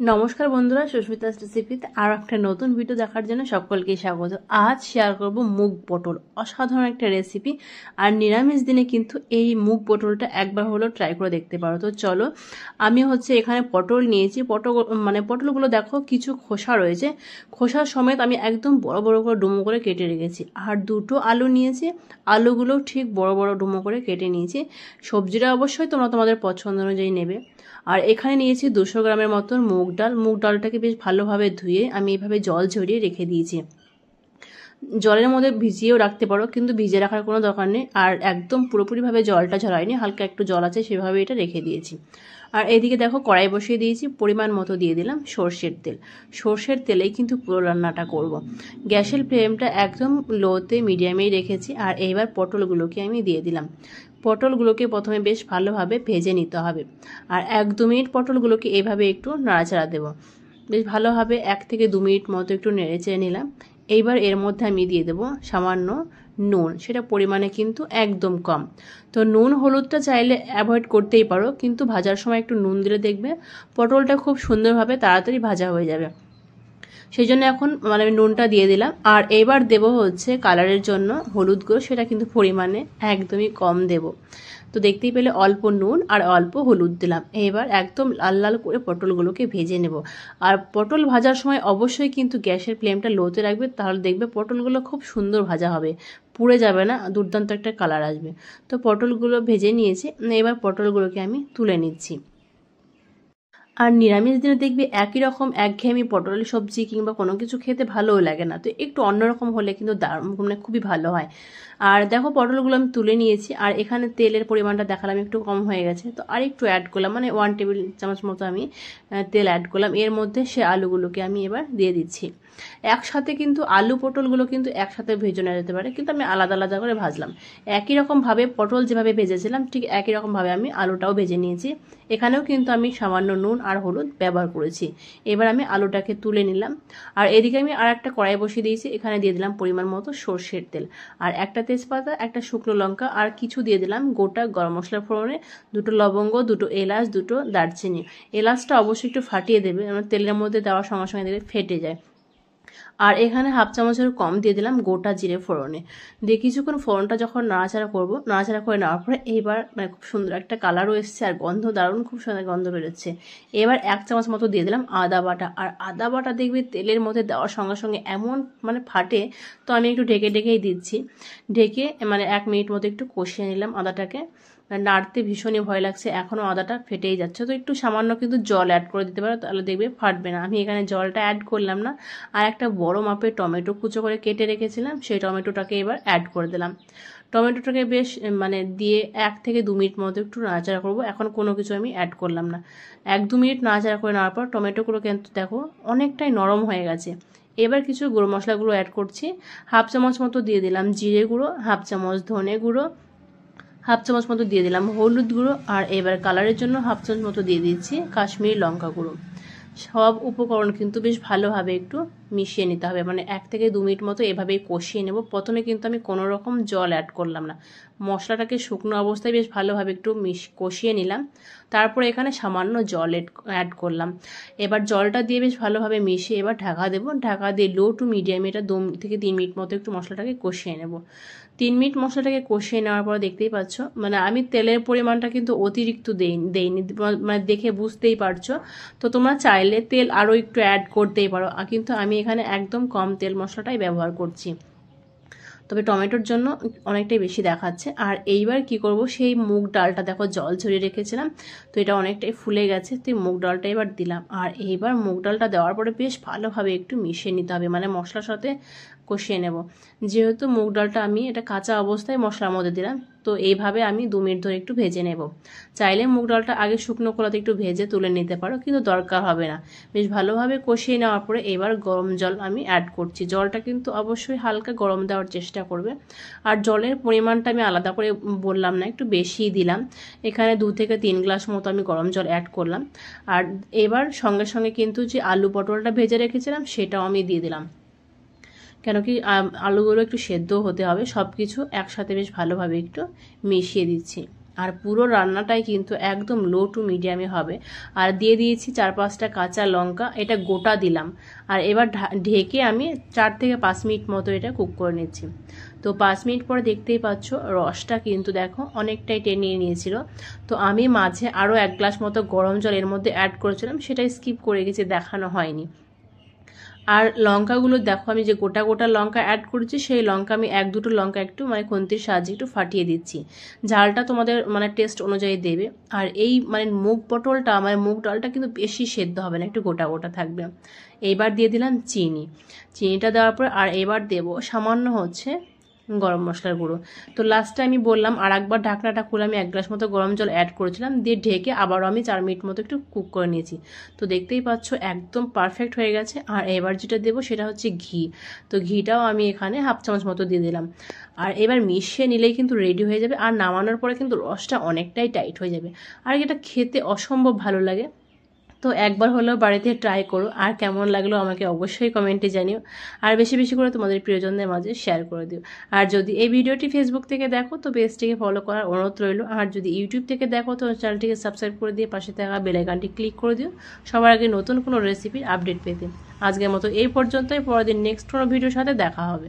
নমস্কার বন্ধুরা, সুস্মিতাস রেসিপিতে আর একটা নতুন ভিডিও দেখার জন্য সকলকে স্বাগত। আজ শেয়ার করব মুগ পটল, অসাধারণ একটা রেসিপি। আর নিরামিষ দিনে কিন্তু এই মুগ পটলটা একবার হলেও ট্রাই করে দেখতে পারো। তো চলো, আমি এখানে পটল নিয়েছি। পটলগুলো দেখো কিছু খোসা রয়েছে, খোসা সমেত আমি একদম বড় বড় করে ডুমো করে কেটে রেখেছি। আর দুটো আলু নিয়েছি, আলুগুলো ঠিক বড় বড় ডুমো করে কেটে নিয়েছি। সবজিটা অবশ্যই তোমরা তোমাদের পছন্দ অনুযায়ী নেবে। আর এখানে নিয়েছি 200 গ্রামের মতন মুগ ডাল। মুগ ডালটাকে বেশ ভালোভাবে ধুয়ে আমি এইভাবে জল ঝরিয়ে রেখে দিয়েছি। জলের মধ্যে ভিজিয়েও রাখতে পারো, কিন্তু ভিজিয়ে রাখার কোনো দরকার নেই। আর একদম পুরোপুরিভাবে জলটা ঝরায়নি, হালকা একটু জল আছে, সেভাবে এটা রেখে দিয়েছি। আর এদিকে দেখো কড়াই বসিয়ে দিয়েছি, পরিমাণ মতো দিয়ে দিলাম সর্ষের তেল। সর্ষের তেলেই কিন্তু পুরো রান্নাটা করব। গ্যাসের ফ্লেমটা একদম লোতে মিডিয়ামেই রেখেছি। আর এইবার পটলগুলোকে আমি দিয়ে দিলাম। পটলগুলোকে প্রথমে বেশ ভালোভাবে ভেজে নিতে হবে। আর 1-2 মিনিট পটলগুলোকে এইভাবে একটু নাড়াচাড়া দেবো। বেশ ভালোভাবে 1 থেকে 2 মিনিট মতো একটু নেড়েচেড়ে নিলাম। এইবার এর মধ্যে আমি দিয়ে দেবো সামান্য নুন, সেটা পরিমাণে কিন্তু একদম কম। তো নুন হলুদটা চাইলে অ্যাভয়েড করতেই পারো, কিন্তু ভাজার সময় একটু নুন দিলে দেখবে পটলটা খুব সুন্দরভাবে তাড়াতাড়ি ভাজা হয়ে যাবে। সেই জন্য এখন আমি নুনটা দিয়ে দিলাম। আর এবার দেব কালারের জন্য হলুদ গুঁড়ো, সেটা কিন্তু পরিমাণে একদমই কম দেব। তো দেখতেই পেলে অল্প নুন আর অল্প হলুদ দিলাম। এবার একদম লাল লাল করে পটলগুলোকে ভেজে নেব। আর পটল ভাজার সময় অবশ্যই কিন্তু গ্যাসের ফ্লেমটা লোতে রাখবে, তাহলে দেখবে পটলগুলো খুব সুন্দর ভাজা হবে, পুড়ে যাবে না, দুর্দান্ত একটা কালার আসবে। তো পটলগুলো ভেজে নিয়েছি, এবার পটলগুলোকে আমি তুলে নিচ্ছি। আর নিরামিষ দিনে দেখবি একই রকম একঘেয়েমি পটলের সবজি কিংবা কোনো কিছু খেতে ভালোও লাগে না। তো একটু অন্যরকম হলে কিন্তু খুবই ভালো হয়। আর দেখো পটলগুলো আমি তুলে নিয়েছি। আর এখানে তেলের পরিমাণটা দেখালাম একটু কম হয়ে গেছে, তো আর একটু অ্যাড করলাম, 1 টেবিল চামচ মতো আমি তেল অ্যাড করলাম। এর মধ্যে সে আলুগুলোকে আমি এবার দিয়ে দিচ্ছি। একসাথে কিন্তু আলু পটলগুলো কিন্তু একসাথে ভেজে নেওয়া যেতে পারে, কিন্তু আমি আলাদা আলাদা করে ভাজলাম। একই রকমভাবে পটল যেভাবে ভেজেছিলাম ঠিক একই রকমভাবে আমি আলুটাও ভেজে নিয়েছি। এখানেও কিন্তু আমি সামান্য নুন আর হলুদ ব্যবহার করেছি। এবার আমি আলুটাকে তুলে নিলাম। আর এদিকে আমি আর একটা কড়াই বসিয়ে দিয়েছি, এখানে দিয়ে দিলাম পরিমাণ মতো সর্ষের তেল, আর একটা তেজপাতা, একটা শুকনো লঙ্কা, আর কিছু দিয়ে দিলাম গোটা গরম মশলা ফোড়নে, 2টো লবঙ্গ, 2টো এলাচ, 2টো দারচিনি। এলাচটা অবশ্যই একটু ফাটিয়ে দেবে, তেলের মধ্যে দেওয়ার সঙ্গে সঙ্গে দেখবে ফেটে যায়। আর এখানে 1/2 চামচের কম দিয়ে দিলাম গোটা জিরে ফোড়নে। দিয়ে কিছুক্ষণ ফোড়নটা যখন নাড়াচাড়া করব, নাড়াচাড়া করে নেওয়ার পরে এইবার খুব সুন্দর একটা কালারও এসছে, আর গন্ধ দারুণ, খুব সুন্দর গন্ধ বেরোচ্ছে। এবার 1 চামচ মতো দিয়ে দিলাম আদা বাটা। আর আদা বাটা দেখবে তেলের মধ্যে দেওয়ার সঙ্গে সঙ্গে এমন ফাটে, তো আমি একটু ঢেকেই দিচ্ছি। ঢেকে 1 মিনিট মতো একটু কষিয়ে নিলাম আদাটাকে। নাড়তে ভীষণই ভয় লাগছে, এখনও আদাটা ফেটেই যাচ্ছে। তো একটু সামান্য কিন্তু জল অ্যাড করে দিতে পারো, তাহলে দেখবে ফাটবে না। আমি এখানে জলটা অ্যাড করলাম না। আর একটা বড় মাপের টমেটো কুচো করে কেটে রেখেছিলাম, সেই টমেটোটাকে এবার অ্যাড করে দিলাম। টমেটোটাকে বেশ দিয়ে 1 থেকে 2 মিনিট মতো একটু নাড়াচাড়া করবো। এখন কোনো কিছু আমি অ্যাড করলাম না। 1-2 মিনিট নাড়াচাড়া করে নেওয়ার পর টমেটোগুলো কিন্তু দেখো অনেকটাই নরম হয়ে গেছে। এবার কিছু গুঁড়ো মশলাগুলো অ্যাড করছি। 1/2 চামচ মতো দিয়ে দিলাম জিরে গুঁড়ো, 1/2 চামচ ধনে গুঁড়ো, 1/2 চামচ মতো দিয়ে দিলাম হলুদ গুঁড়ো, আর এবার কালারের জন্য 1/2 চামচ মতো দিয়ে দিচ্ছি কাশ্মীরি লঙ্কা গুঁড়ো। সব উপকরণ কিন্তু বেশ ভালোভাবে একটু মিশিয়ে নিতে হবে, 1 থেকে 2 মিনিট মতো এভাবেই কষিয়ে নেব। প্রথমে কিন্তু আমি কোনো রকম জল অ্যাড করলাম না, মশলাটাকে শুকনো অবস্থায় বেশ ভালোভাবে একটু কষিয়ে নিলাম। তারপরে এখানে সামান্য জল অ্যাড করলাম। এবার জলটা দিয়ে বেশ ভালোভাবে মিশিয়ে এবার ঢাকা দেবো। ঢাকা দিয়ে লো টু মিডিয়ামে এটা 2 থেকে 3 মিনিট মতো একটু মশলাটাকে কষিয়ে নেব। 3 মিনিট মশলাটাকে কষিয়ে নেওয়ার পর দেখতেই পাচ্ছ আমি তেলের পরিমাণটা কিন্তু অতিরিক্ত দেইনি, দেখে বুঝতেই পারছো। তো তোমরা চাইলে তেল আরও একটু অ্যাড করতেই পারো, কিন্তু আমি এখানে একদম কম তেল মশলাটাই ব্যবহার করছি। তবে টমেটোর জন্য অনেকটাই বেশি দেখাচ্ছে। আর এইবার কি করব, সেই মুগ ডালটা দেখো জল ঝরিয়ে রেখেছিলাম, তো এটা অনেকটাই ফুলে গেছে, তো মুগ ডালটা এবার দিলাম। আর এইবার মুগ ডালটা দেওয়ার পরে বেশ ভালোভাবে একটু মিশিয়ে নিতে হবে, মশলার সাথে কষিয়ে নেব। যেহেতু মুগ ডালটা আমি এটা কাঁচা অবস্থায় মশলার মধ্যে দিলাম, তো এইভাবে আমি 2 মিনিট ধরে একটু ভেজে নেব। চাইলে মুগ ডালটা আগে শুকনো কলাতে একটু ভেজে তুলে নিতে পারো, কিন্তু দরকার হবে না। বেশ ভালোভাবে কষিয়ে নেওয়ার পরে এবার গরম জল আমি অ্যাড করছি। জলটা কিন্তু অবশ্যই হালকা গরম দেওয়ার চেষ্টা করবে। আর জলের পরিমাণটা আমি আলাদা করে বললাম না, একটু বেশিই দিলাম। এখানে 2 থেকে 3 গ্লাস মতো আমি গরম জল অ্যাড করলাম। আর এবার সঙ্গে সঙ্গে কিন্তু যে আলু পটলটা ভেজে রেখেছিলাম সেটাও আমি দিয়ে দিলাম, কেন কি আলুগুলো একটু সেদ্ধ হতে হবে। সব কিছু একসাথে বেশ ভালোভাবে একটু মিশিয়ে দিচ্ছি। আর পুরো রান্নাটাই কিন্তু একদম লো টু মিডিয়ামে হবে। আর দিয়ে দিয়েছি 4-5টা কাঁচা লঙ্কা, এটা গোটা দিলাম। আর এবার ঢেকে আমি 4 থেকে 5 মিনিট মতো এটা কুক করে নিচ্ছি। তো 5 মিনিট পরে দেখতেই পাচ্ছ রসটা কিন্তু দেখো অনেকটাই টেনে নিয়েছিল। তো আমি মাঝে আরও 1 গ্লাস মতো গরম জল এর মধ্যে অ্যাড করেছিলাম, সেটাই স্কিপ করে গেছি, দেখানো হয়নি। আর লঙ্কাগুলো দেখো আমি যে গোটা গোটা লঙ্কা অ্যাড করেছি, সেই লঙ্কা আমি 1-2টো লঙ্কা একটু মানে খুন্তির সাহায্যে একটু ফাটিয়ে দিচ্ছি। ঝালটা তোমাদের মানে টেস্ট অনুযায়ী দেবে। আর এই মানে মুগ পটলটা মানে মুগ ডালটা কিন্তু বেশি সেদ্ধ হবে না, একটু গোটা গোটা থাকবে। এইবার দিয়ে দিলাম চিনিটা দেওয়ার পর আর এবার দেবো সামান্য হচ্ছে গরম মশলার গুঁড়ো। তো লাস্টে আমি বললাম আর একবার ঢাকনাটা খুলে আমি 1 গ্লাস মতো গরম জল অ্যাড করেছিলাম, দিয়ে ঢেকে আবারও আমি 4 মিনিট মতো একটু কুক করে নিয়েছি। তো দেখতেই পাচ্ছ একদম পারফেক্ট হয়ে গেছে। আর এবার যেটা দেবো সেটা হচ্ছে ঘি। তো ঘিটাও আমি এখানে 1/2 চামচ মতো দিয়ে দিলাম। আর এবার মিশিয়ে নিলেই কিন্তু রেডি হয়ে যাবে। আর নামানোর পরে কিন্তু রসটা অনেকটাই টাইট হয়ে যাবে, আর এটা খেতে অসম্ভব ভালো লাগে। তো একবার হলেও বাড়িতে ট্রাই করো, আর কেমন লাগলো আমাকে অবশ্যই কমেন্টে জানিও। আর বেশি বেশি করে তোমাদের প্রিয়জনদের মাঝে শেয়ার করে দিও। আর যদি এই ভিডিওটি ফেসবুক থেকে দেখো তো পেজটিকে ফলো করার অনুরোধ রইল। আর যদি ইউটিউব থেকে দেখো তো চ্যানেলটিকে সাবস্ক্রাইব করে দিয়ে পাশে থাকা বেল আইকনটি ক্লিক করে দিও সবার আগে নতুন কোনো রেসিপির আপডেট পেতে। আজকের মতো এই পর্যন্তই, পরের দিন নেক্সট কোনো ভিডিওর সাথে দেখা হবে।